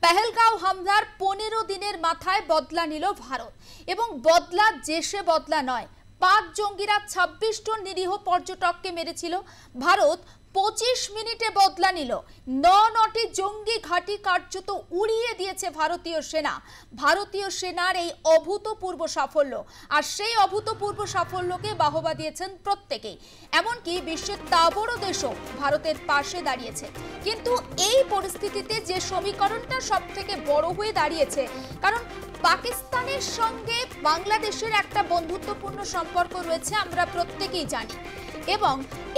পেহেলগাঁও হামলার 15 দিনের মাথায় বদলা নিল ভারত এবং বদলা দেশে বদলা নয়। পাক জঙ্গিরা 26 জন নিরীহ পর্যটককে মেরেছিল, ভারত 25 মিনিটে বদলা নিল। 9টি জঙ্গি ঘাঁটি কার্যত উড়িয়ে দিয়েছে ভারতীয় সেনা। ভারতীয় সেনার এই অভূতপূর্ব সাফল্য, আর সেই অভূতপূর্ব সাফল্যকে বাহবা দিয়েছেন প্রত্যেকেই। এমনকি বিশ্বের তাবড় দেশও ভারতের পাশে দাঁড়িয়েছে। কিন্তু এই পরিস্থিতিতে যে সমীকরণটা সব থেকে বড় হয়ে দাঁড়িয়েছে, কারণ পাকিস্তানের সঙ্গে বাংলাদেশের একটা বন্ধুত্বপূর্ণ সম্পর্ক রয়েছে, আমরা প্রত্যেকেই জানি। এবং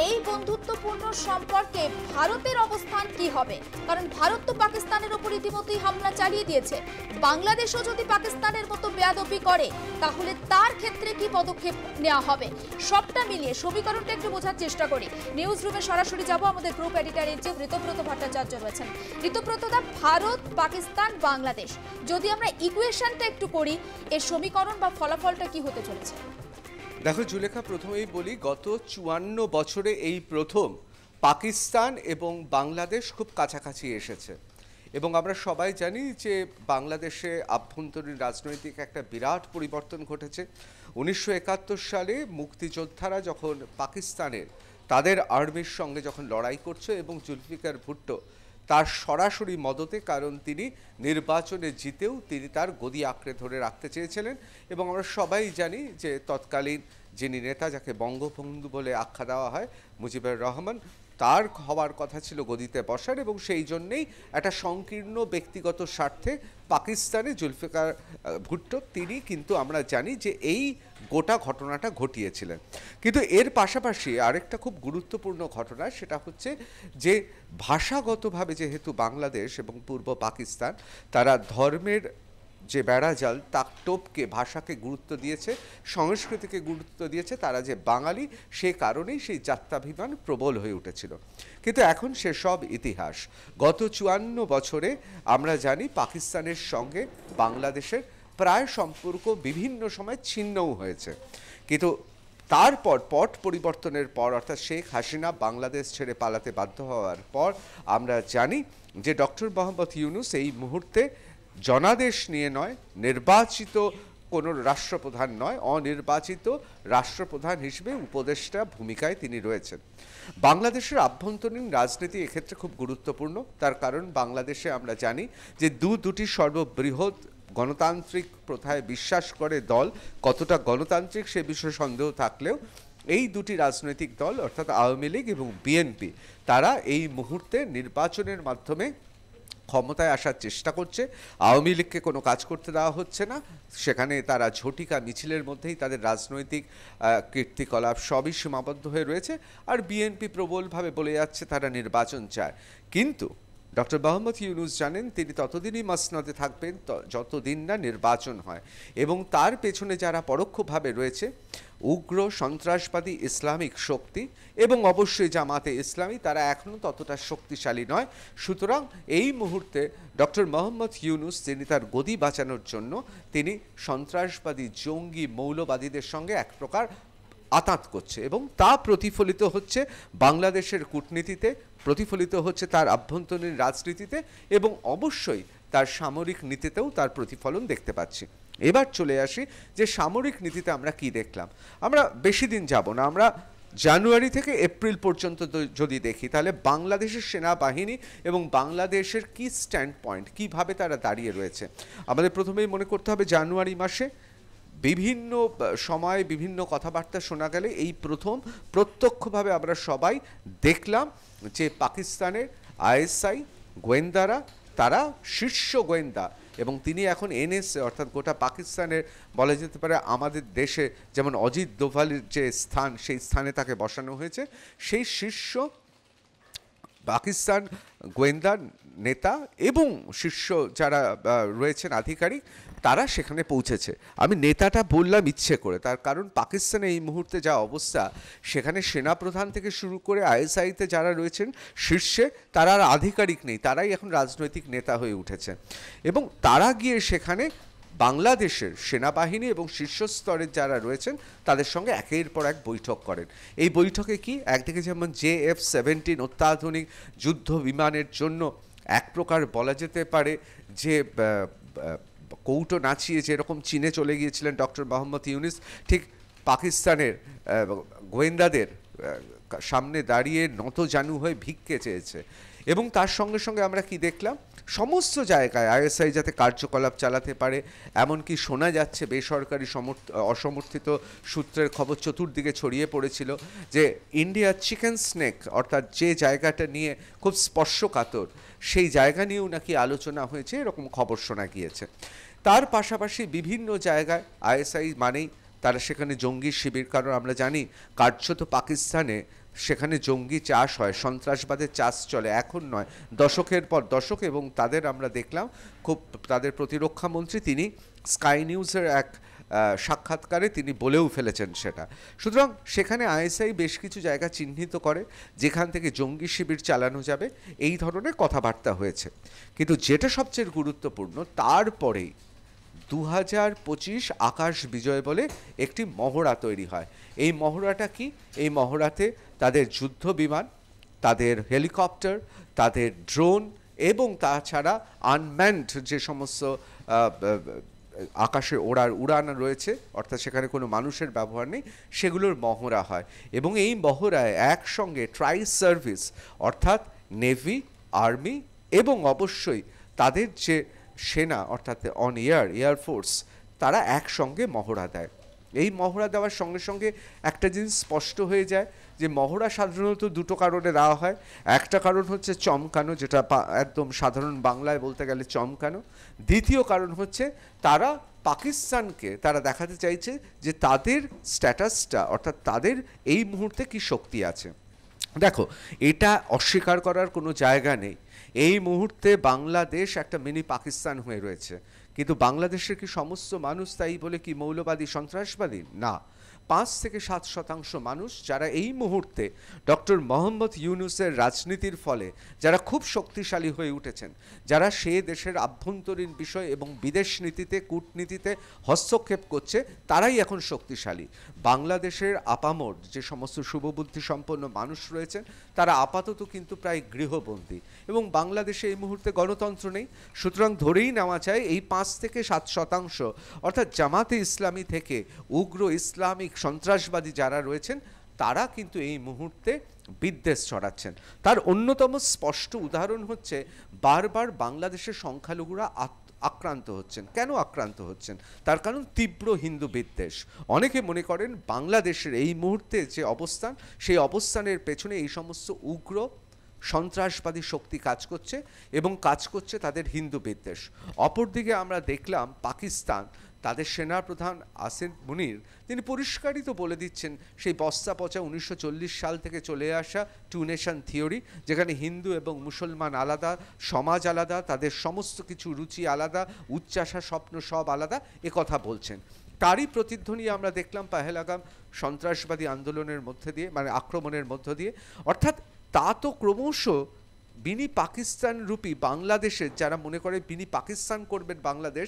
এই বন্ধুত্বপূর্ণ সম্পর্কে ভারতের অবস্থান কি হবে, কারণ ভারত তো পাকিস্তানের উপর ইতিমধ্যেই হামলা চালিয়ে দিয়েছে। বাংলাদেশও যদি পাকিস্তানের মতো বেয়াদবি করে তাহলে তার ক্ষেত্রে কি পদক্ষেপ নেওয়া হবে, সবটা মিলিয়ে সমীকরণটা একটু বোঝার চেষ্টা করি। নিউজ রুমে সরাসরি যাব, আমাদের group editor in chief Ritabrata Bhattacharya রয়েছেন। ঋতব্রতদা, ভারত, পাকিস্তান, বাংলাদেশ, যদি আমরা ইকুয়েশনটা একটু করি, এর সমীকরণ বা ফলাফলটা কি হতে চলেছে? দেখো জুলেখা, প্রথমেই বলি, গত 54 বছরে এই প্রথম পাকিস্তান এবং বাংলাদেশ খুব কাছাকাছি এসেছে। এবং আমরা সবাই জানি যে বাংলাদেশে আভ্যন্তরীণ রাজনৈতিক একটা বিরাট পরিবর্তন ঘটেছে। 1971 সালে মুক্তিযোদ্ধারা যখন পাকিস্তানের তাদের আর্মির সঙ্গে যখন লড়াই করছে এবং জুলফিকার ভুট্টো তার সরাসরি মদতে, কারণ তিনি নির্বাচনে জিতেও তিনি তার গদি আঁকড়ে ধরে রাখতে চেয়েছিলেন। এবং আমরা সবাই জানি যে তৎকালীন যিনি নেতা, যাকে বঙ্গবন্ধু বলে আখ্যা দেওয়া হয়, মুজিবুর রহমান, তার হওয়ার কথা ছিল গদিতে বসার, এবং সেই জন্যেই একটা সংকীর্ণ ব্যক্তিগত স্বার্থে পাকিস্তানে জুলফিকার ভুট্টো তিনি কিন্তু আমরা জানি যে এই গোটা ঘটনাটা ঘটিয়েছিলেন। কিন্তু এর পাশাপাশি আরেকটা খুব গুরুত্বপূর্ণ ঘটনা, সেটা হচ্ছে যে ভাষাগতভাবে যেহেতু বাংলাদেশ এবং পূর্ব পাকিস্তান তারা ধর্মের যে বেড়াজাল তা টোপকে ভাষাকে গুরুত্ব দিয়েছে, সংস্কৃতিকে গুরুত্ব দিয়েছে, তারা যে বাঙালি সে কারণেই সেই জাত্যাভিমান প্রবল হয়ে উঠেছিল। কিন্তু এখন সেসব ইতিহাস। গত 54 বছরে আমরা জানি পাকিস্তানের সঙ্গে বাংলাদেশের প্রায় সম্পর্ক বিভিন্ন সময় ছিন্নও হয়েছে। কিন্তু তারপর পট পরিবর্তনের পর, অর্থাৎ শেখ হাসিনা বাংলাদেশ ছেড়ে পালাতে বাধ্য হওয়ার পর, আমরা জানি যে ডক্টর মোহাম্মদ ইউনূস এই মুহূর্তে জনাদেশ নিয়ে নয়, নির্বাচিত কোনো রাষ্ট্রপ্রধান নয়, অনির্বাচিত রাষ্ট্রপ্রধান হিসেবে উপদেষ্টা ভূমিকায় তিনি রয়েছেন। বাংলাদেশের আভ্যন্তরীণ রাজনীতি এক্ষেত্রে খুব গুরুত্বপূর্ণ, তার কারণ বাংলাদেশে আমরা জানি যে দুটি সর্ববৃহৎ গণতান্ত্রিক প্রথায় বিশ্বাস করে দল, কতটা গণতান্ত্রিক সে বিষয়ে সন্দেহ থাকলেও এই দুটি রাজনৈতিক দল অর্থাৎ আওয়ামী লীগ এবং বিএনপি তারা এই মুহূর্তে নির্বাচনের মাধ্যমে ক্ষমতায় আসার চেষ্টা করছে। আওয়ামী লীগকে কোনো কাজ করতে দেওয়া হচ্ছে না, সেখানে তারা ঝটিকা মিছিলের মধ্যেই তাদের রাজনৈতিক কীর্তিকলাপ সবই সীমাবদ্ধ হয়ে রয়েছে। আর বিএনপি প্রবলভাবে বলে যাচ্ছে তারা নির্বাচন চায়। কিন্তু ডক্টর মোহাম্মদ ইউনূস জানেন তিনি ততদিনই মসনদে থাকবেন যতদিন না নির্বাচন হয়। এবং তার পেছনে যারা পরোক্ষভাবে রয়েছে, উগ্র সন্ত্রাসবাদী ইসলামিক শক্তি এবং অবশ্যই জামাতে ইসলামী, তারা এখনও ততটা শক্তিশালী নয়। সুতরাং এই মুহূর্তে ডক্টর মোহাম্মদ ইউনূস তিনি তার গদি বাঁচানোর জন্য তিনি সন্ত্রাসবাদী জঙ্গি মৌলবাদীদের সঙ্গে এক প্রকার আতাত করছে, এবং তা প্রতিফলিত হচ্ছে বাংলাদেশের কূটনীতিতে, প্রতিফলিত হচ্ছে তার আভ্যন্তরীণ রাজনীতিতে, এবং অবশ্যই তার সামরিক নীতিতেও তার প্রতিফলন দেখতে পাচ্ছি। এবার চলে আসি যে সামরিক নীতিতে আমরা কি দেখলাম। আমরা বেশি দিন যাব না, আমরা জানুয়ারি থেকে এপ্রিল পর্যন্ত যদি দেখি, তাহলে বাংলাদেশের সেনাবাহিনী এবং বাংলাদেশের কি স্ট্যান্ড পয়েন্ট, কীভাবে তারা দাঁড়িয়ে রয়েছে। আমাদের প্রথমেই মনে করতে হবে জানুয়ারি মাসে বিভিন্ন সময় বিভিন্ন কথাবার্তা শোনা গেলে এই প্রথম প্রত্যক্ষভাবে আমরা সবাই দেখলাম যে পাকিস্তানের আইএসআই গোয়েন্দারা, তারা শীর্ষ গোয়েন্দা, এবং তিনি এখন এনএসএ অর্থাৎ গোটা পাকিস্তানের বলা যেতে পারে আমাদের দেশে যেমন অজিত দোভালের যে স্থান, সেই স্থানে তাকে বসানো হয়েছে। সেই শীর্ষ পাকিস্তান গোয়েন্দা নেতা এবং শীর্ষ যারা রয়েছেন আধিকারিক, তারা সেখানে পৌঁছেছে। আমি নেতাটা বললাম ইচ্ছে করে, তার কারণ পাকিস্তানে এই মুহূর্তে যা অবস্থা, সেখানে সেনাপ্রধান থেকে শুরু করে আইএসআইতে যারা রয়েছেন শীর্ষে, তারা আর আধিকারিক নেই, তারাই এখন রাজনৈতিক নেতা হয়ে উঠেছে। এবং তারা গিয়ে সেখানে বাংলাদেশের সেনাবাহিনী এবং শীর্ষস্তরের যারা রয়েছেন তাদের সঙ্গে একের পর এক বৈঠক করেন। এই বৈঠকে কি একদিকে যেমন JF-17 অত্যাধুনিক যুদ্ধ বিমানের জন্য এক প্রকার বলা যেতে পারে যে কৌটো নাচিয়ে যেরকম চীনে চলে গিয়েছিলেন ডক্টর মোহাম্মদ ইউনূস, ঠিক পাকিস্তানের গোয়েন্দাদের সামনে দাঁড়িয়ে নতজানু হয়ে ভিক্ষে চেয়েছে। এবং তার সঙ্গে সঙ্গে আমরা কি দেখলাম, সমস্ত জায়গায় আইএসআই যাতে কার্যকলাপ চালাতে পারে, এমনকি শোনা যাচ্ছে বেসরকারি অসমর্থিত সূত্রের খবর চতুর্দিকে ছড়িয়ে পড়েছিল যে ইন্ডিয়া চিকেন স্নেক, অর্থাৎ যে জায়গাটা নিয়ে খুব স্পর্শকাতর সেই জায়গা নিয়েও নাকি আলোচনা হয়েছে, এরকম খবর শোনা গিয়েছে। তার পাশাপাশি বিভিন্ন জায়গায় আইএসআই মানেই তারা সেখানে জঙ্গি শিবির, কারণ আমরা জানি কার্যত পাকিস্তানে সেখানে জঙ্গি চাষ হয়, সন্ত্রাসবাদের চাষ চলে, এখন নয়, দশকের পর দশক। এবং তাদের আমরা দেখলাম খুব, তাদের প্রতিরক্ষা মন্ত্রী তিনি স্কাই নিউজের এক সাক্ষাৎকারে তিনি বলেও ফেলেছেন সেটা। সুতরাং সেখানে আইএসআই বেশ কিছু জায়গা চিহ্নিত করে যেখান থেকে জঙ্গি শিবির চালানো যাবে, এই ধরনের কথাবার্তা হয়েছে। কিন্তু যেটা সবচেয়ে গুরুত্বপূর্ণ, তারপরেই 2025 আকাশ বিজয় বলে একটি মহড়া তৈরি হয়। এই মহড়াটা কি? এই মহড়াতে তাদের যুদ্ধ বিমান, তাদের হেলিকপ্টার, তাদের ড্রোন এবং তাছাড়া আনম্যান্ড যে সমস্ত আকাশে উড়ান রয়েছে, অর্থাৎ সেখানে কোনো মানুষের ব্যবহার নেই, সেগুলোর মহড়া হয়। এবং এই মহড়ায় একসঙ্গে ট্রাই সার্ভিস, অর্থাৎ নেভি, আর্মি এবং অবশ্যই তাদের যে সেনা, অর্থাৎ অন এয়ারফোর্স, তারা একসঙ্গে মহড়া দেয়। এই মহড়া দেওয়ার সঙ্গে সঙ্গে একটা জিনিস স্পষ্ট হয়ে যায় যে মহড়া সাধারণত দুটো কারণে দেওয়া হয়। একটা কারণ হচ্ছে চমকানো, যেটা একদম সাধারণ বাংলায় বলতে গেলে চমকানো। দ্বিতীয় কারণ হচ্ছে তারা পাকিস্তানকে তারা দেখাতে চাইছে যে তাদের স্ট্যাটাসটা, অর্থাৎ তাদের এই মুহূর্তে কি শক্তি আছে। দেখো, এটা অস্বীকার করার কোনো জায়গা নেই, এই মুহূর্তে বাংলাদেশ একটা মিনি পাকিস্তান হয়ে রয়েছে। কিন্তু বাংলাদেশের কি সমস্ত মানুষ তাই বলে কি মৌলবাদী, সন্ত্রাসবাদী? না। 5 থেকে 7% মানুষ যারা এই মুহূর্তে ডক্টর মোহাম্মদ ইউনূসের রাজনীতির ফলে যারা খুব শক্তিশালী হয়ে উঠেছেন, যারা সে দেশের আভ্যন্তরীণ বিষয় এবং বিদেশ নীতিতে, কূটনীতিতে হস্তক্ষেপ করছে, তারাই এখন শক্তিশালী। বাংলাদেশের আপামর যে সমস্ত শুভবুদ্ধি সম্পন্ন মানুষ রয়েছেন তারা আপাতত কিন্তু প্রায় গৃহবন্দী, এবং বাংলাদেশে এই মুহূর্তে গণতন্ত্র নেই। সুতরাং ধরেই নেওয়া যায় এই 5 থেকে 7% অর্থাৎ জামাতে ইসলামী থেকে উগ্র ইসলামিক সন্ত্রাসবাদী যারা রয়েছেন তারা কিন্তু এই মুহূর্তে বিদ্বেষ ছড়াচ্ছেন। তার অন্যতম স্পষ্ট উদাহরণ হচ্ছে বারবার বাংলাদেশের সংখ্যালঘুরা আক্রান্ত হচ্ছেন। কেন আক্রান্ত হচ্ছেন? তার কারণ তীব্র হিন্দু বিদ্বেষ। অনেকে মনে করেন বাংলাদেশের এই মুহূর্তে যে অবস্থান, সেই অবস্থানের পেছনে এই সমস্ত উগ্র সন্ত্রাসবাদী শক্তি কাজ করছে এবং কাজ করছে তাদের হিন্দু বিদ্বেষ। অপরদিকে আমরা দেখলাম পাকিস্তান, তাদের সেনাপ্রধান আসিফ মুনির তিনি পরিষ্কারই তো বলে দিচ্ছেন সেই বস্তা পচা 1940 সাল থেকে চলে আসা টু নেশন থিওরি, যেখানে হিন্দু এবং মুসলমান আলাদা, সমাজ আলাদা, তাদের সমস্ত কিছু রুচি আলাদা, উচ্চাশা, স্বপ্ন সব আলাদা, এ কথা বলছেন। তারই প্রতিধ্বনি আমরা দেখলাম পহেলগাম সন্ত্রাসবাদী আন্দোলনের মধ্যে দিয়ে, মানে আক্রমণের মধ্য দিয়ে। অর্থাৎ তা তো ক্রমশ বিনি পাকিস্তান রূপী বাংলাদেশের যারা মনে করে বিনি পাকিস্তান করবেন বাংলাদেশ,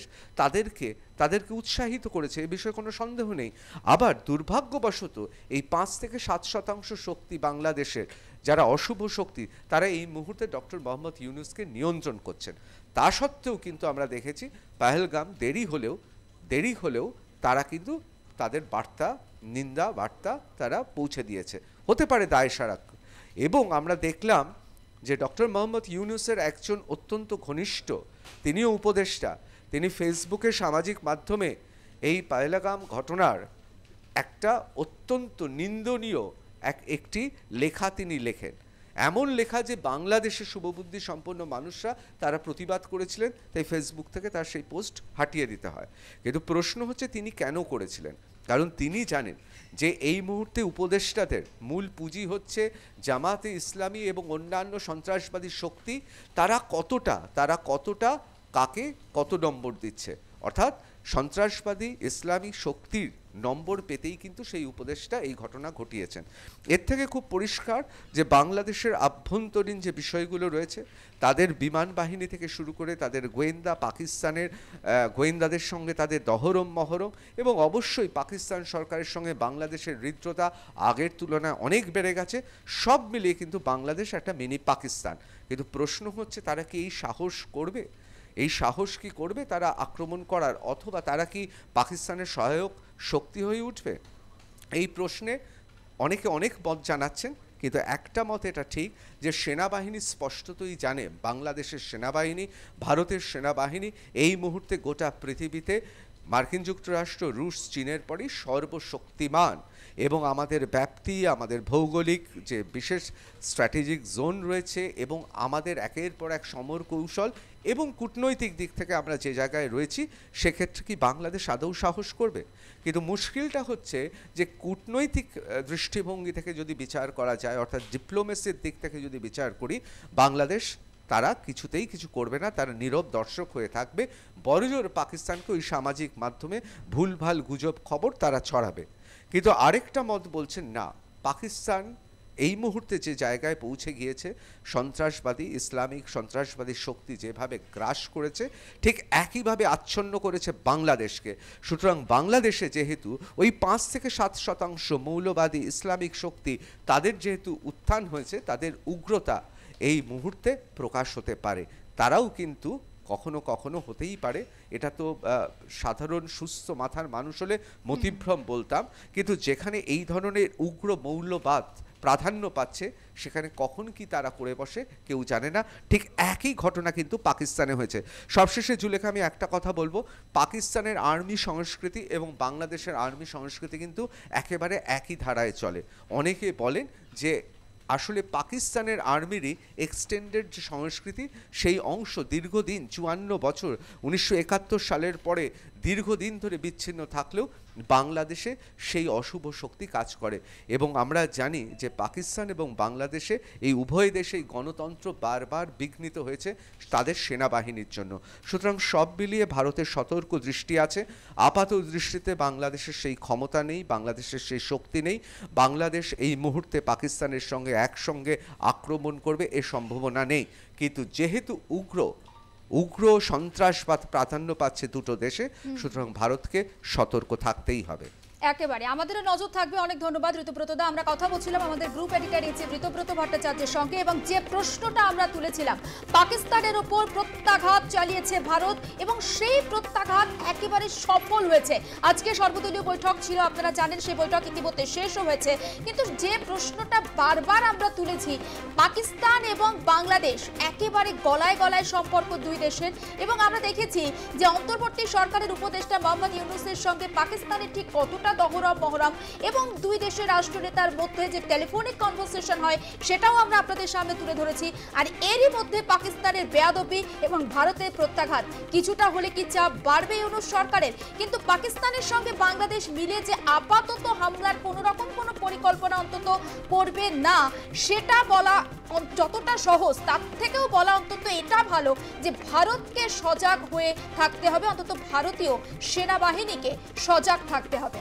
তাদেরকে উৎসাহিত করেছে, এ বিষয়ে কোনো সন্দেহ নেই। আবার দুর্ভাগ্যবশত এই 5 থেকে 7% শক্তি বাংলাদেশের যারা অশুভ শক্তি, তারা এই মুহূর্তে ডক্টর মোহাম্মদ ইউনূসকে নিয়ন্ত্রণ করছেন। তা সত্ত্বেও কিন্তু আমরা দেখেছি পহেলগাম দেরি হলেও তারা কিন্তু তাদের বার্তা, নিন্দা বার্তা তারা পৌঁছে দিয়েছে, হতে পারে দায়সারা। এবং আমরা দেখলাম যে ডক্টর মোহাম্মদ ইউনূসের একজন অত্যন্ত ঘনিষ্ঠ, তিনিও উপদেষ্টা, তিনি ফেসবুকে সামাজিক মাধ্যমে এই পহেলগাম ঘটনার একটা অত্যন্ত নিন্দনীয় একটি লেখা তিনি লেখেন। এমন লেখা যে বাংলাদেশের শুভবুদ্ধি সম্পন্ন মানুষরা তারা প্রতিবাদ করেছিলেন, তাই ফেসবুক থেকে তার সেই পোস্ট হাটিয়ে দিতে হয়। কিন্তু প্রশ্ন হচ্ছে তিনি কেন করেছিলেন? কারণ তিনি জানেন যে এই মুহূর্তে উপদেষ্টাদের মূল পুঁজি হচ্ছে জামাতে ইসলামী এবং অন্যান্য সন্ত্রাসবাদী শক্তি। তারা কতটা কাকে কত নম্বর দিচ্ছে, অর্থাৎ সন্ত্রাসবাদী ইসলামী শক্তির নম্বর পেতেই কিন্তু সেই উপদেষ্টা এই ঘটনা ঘটিয়েছেন। এর থেকে খুব পরিষ্কার যে বাংলাদেশের আভ্যন্তরীণ যে বিষয়গুলো রয়েছে, তাদের বিমান বাহিনী থেকে শুরু করে তাদের গোয়েন্দা, পাকিস্তানের গোয়েন্দাদের সঙ্গে তাদের দহরম মহরম, এবং অবশ্যই পাকিস্তান সরকারের সঙ্গে বাংলাদেশের হৃদ্রতা আগের তুলনায় অনেক বেড়ে গেছে। সব মিলিয়ে কিন্তু বাংলাদেশ একটা মিনি পাকিস্তান। কিন্তু প্রশ্ন হচ্ছে, তারা কি এই সাহস করবে? এই সাহস কি করবে তারা আক্রমণ করার, অথবা তারা কি পাকিস্তানের সহায়ক শক্তি হয়ে উঠবে? এই প্রশ্নে অনেকে অনেক মত জানাচ্ছেন, কিন্তু একটা মত এটা ঠিক যে সেনাবাহিনী স্পষ্টতই জানে বাংলাদেশের সেনাবাহিনী, ভারতের সেনাবাহিনী এই মুহূর্তে গোটা পৃথিবীতে মার্কিন যুক্তরাষ্ট্র, রুশ, চীনের পরেই সর্বশক্তিমান। এবং আমাদের ব্যাপ্তি, আমাদের ভৌগোলিক যে বিশেষ স্ট্র্যাটেজিক জোন রয়েছে, এবং আমাদের একের পর এক সমর কৌশল এবং কূটনৈতিক দিক থেকে আমরা যে জায়গায় রয়েছি, সেক্ষেত্রে কি বাংলাদেশ আদৌ সাহস করবে? কিন্তু মুশকিলটা হচ্ছে যে কূটনৈতিক দৃষ্টিভঙ্গি থেকে যদি বিচার করা যায়, অর্থাৎ ডিপ্লোমেসির দিক থেকে যদি বিচার করি, বাংলাদেশ তারা কিছুতেই কিছু করবে না, তারা নীরব দর্শক হয়ে থাকবে। বড়জোর পাকিস্তানকে ওই সামাজিক মাধ্যমে ভুলভাল গুজব খবর তারা ছড়াবে। কিন্তু আরেকটা মত বলছেন, না, পাকিস্তান এই মুহূর্তে যে জায়গায় পৌঁছে গিয়েছে, সন্ত্রাসবাদী, ইসলামিক সন্ত্রাসবাদী শক্তি যেভাবে গ্রাস করেছে, ঠিক একইভাবে আচ্ছন্ন করেছে বাংলাদেশকে। সুতরাং বাংলাদেশে যেহেতু ওই 5 থেকে 7% মৌলবাদী ইসলামিক শক্তি, তাদের যেহেতু উত্থান হয়েছে, তাদের উগ্রতা এই মুহূর্তে প্রকাশ হতে পারে। তারাও কিন্তু কখনো কখনো হতেই পারে, এটা তো সাধারণ সুস্থ মাথার মানুষ হলে মতিভ্রম বলতাম, কিন্তু যেখানে এই ধরনের উগ্র মৌলবাদ প্রাধান্য পাচ্ছে, সেখানে কখন কি তারা করে বসে কেউ জানে না। ঠিক একই ঘটনা কিন্তু পাকিস্তানে হয়েছে। সবশেষে জুলেখা, আমি একটা কথা বলবো, পাকিস্তানের আর্মি সংস্কৃতি এবং বাংলাদেশের আর্মি সংস্কৃতি কিন্তু একেবারে একই ধারায় চলে। অনেকে বলেন যে আসলে পাকিস্তানের আর্মিরই এক্সটেন্ডেড যে সংস্কৃতি, সেই অংশ দীর্ঘদিন 54 বছর 1971 সালের পরে দীর্ঘদিন ধরে বিচ্ছিন্ন থাকলেও বাংলাদেশে সেই অশুভ শক্তি কাজ করে। এবং আমরা জানি যে পাকিস্তান এবং বাংলাদেশে এই উভয় দেশেই গণতন্ত্র বারবার বিঘ্নিত হয়েছে তাদের সেনাবাহিনীর জন্য। সুতরাং সব মিলিয়ে ভারতের সতর্ক দৃষ্টি আছে। আপাত দৃষ্টিতে বাংলাদেশের সেই ক্ষমতা নেই, বাংলাদেশের সেই শক্তি নেই। বাংলাদেশ এই মুহূর্তে পাকিস্তানের সঙ্গে একসঙ্গে আক্রমণ করবে এ সম্ভাবনা নেই। কিন্তু যেহেতু উগ্র সন্ত্রাসবাদ প্রাধান্য পাচ্ছে দুটো দেশে, সুতরাং ভারতকে সতর্ক থাকতেই হবে। একেবারে আমাদেরও নজর থাকবে। অনেক ধন্যবাদ ঋতুব্রতদা। আমরা কথা বলছিলাম আমাদের group editor in chief Ritabrata ভট্টাচার্যের সঙ্গে, এবং যে প্রশ্নটা আমরা তুলেছিলাম, পাকিস্তানের ওপর প্রত্যাঘাত চালিয়েছে ভারত এবং সেই প্রত্যাঘাত একেবারে সফল হয়েছে। আজকে সর্বদলীয় বৈঠক ছিল, আপনারা জানেন, সেই বৈঠক ইতিমধ্যে শেষও হয়েছে। কিন্তু যে প্রশ্নটা বারবার আমরা তুলেছি, পাকিস্তান এবং বাংলাদেশ একেবারে গলায় গলায় সম্পর্ক দুই দেশের, এবং আমরা দেখেছি যে অন্তর্বর্তী সরকারের উপদেষ্টা মোহাম্মদ ইউনূসের সঙ্গে পাকিস্তানের ঠিক কতটা দহরম মহরম, এবং দুই দেশের রাষ্ট্রনেতার মধ্যে যে টেলিফোনিক কনভারসেশন হয়, সেটাও আমরা আপনাদের সামনে তুলে ধরেছি। আর এরই মধ্যে পাকিস্তানের বেয়াদবি এবং ভারতের প্রত্যাঘাত, কিছুটা হলে কি চাপ বাড়বে ইউনূস সরকারের? কিন্তু পাকিস্তানের সঙ্গে বাংলাদেশ মিলে যে আপাতত হামলার কোনো রকম কোনো পরিকল্পনা অন্তত করবে না, সেটা বলা যতটা সহজ, তার থেকেও বলা অন্তত এটা ভালো যে ভারতকে সজাগ হয়ে থাকতে হবে, অন্তত ভারতীয় সেনাবাহিনীকে সজাগ থাকতে হবে।